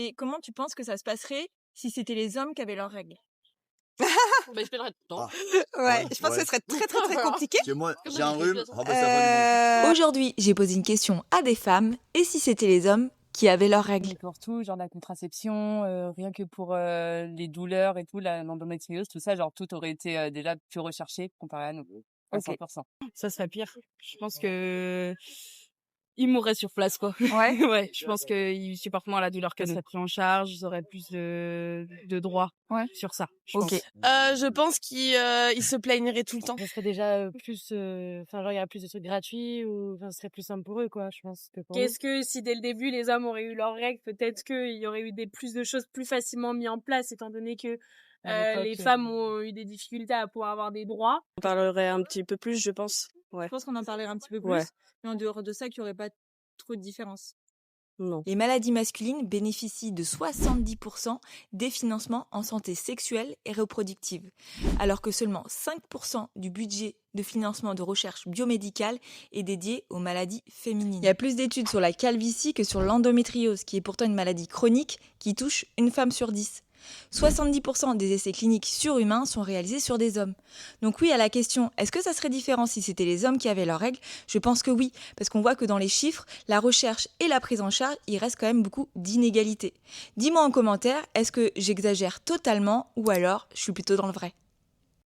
Et comment tu penses que ça se passerait si c'était les hommes qui avaient leurs règles? Bah, je pèlerais tout le temps. Ouais, je pense que ce serait très compliqué. Parce que moi, j'ai un Comme rhume. d'habitude, Ah bah, ça va du monde. Aujourd'hui, j'ai posé une question à des femmes. Et si c'était les hommes qui avaient leurs règles? Mais pour tout, genre la contraception, rien que pour les douleurs et tout, l'endométriose, tout ça, genre tout aurait été déjà plus recherché comparé à nous, à Ok. 100%. Ça serait pire. Je pense que ils mourraient sur place, quoi. Ouais. Ouais, je pense qu'ils supportent moins la douleur que nous. Ça serait pris en charge, ils auraient plus de droits sur ça, je Ok. pense. Je pense qu'ils se plaigneraient tout le temps. Ça serait déjà plus, enfin genre il y aurait plus de trucs gratuits ou enfin ce serait plus simple pour eux quoi, je pense que pour nous. Qu'est-ce que si dès le début les hommes auraient eu leurs règles, peut-être qu'il y aurait eu plus de choses plus facilement mis en place étant donné que les femmes ont eu des difficultés à pouvoir avoir des droits. On parlerait un petit peu plus, je pense. Ouais. Je pense qu'on en parlerait un petit peu plus. Ouais. Mais en dehors de ça, qu'il n'y aurait pas trop de différence. Non. Les maladies masculines bénéficient de 70% des financements en santé sexuelle et reproductive, alors que seulement 5% du budget de financement de recherche biomédicale est dédié aux maladies féminines. Il y a plus d'études sur la calvitie que sur l'endométriose, qui est pourtant une maladie chronique qui touche une femme sur 10. 70% des essais cliniques surhumains sont réalisés sur des hommes. Donc oui, à la question, est-ce que ça serait différent si c'était les hommes qui avaient leurs règles? Je pense que oui, parce qu'on voit que dans les chiffres, la recherche et la prise en charge, il reste quand même beaucoup d'inégalités. Dis-moi en commentaire, est-ce que j'exagère totalement ou alors je suis plutôt dans le vrai?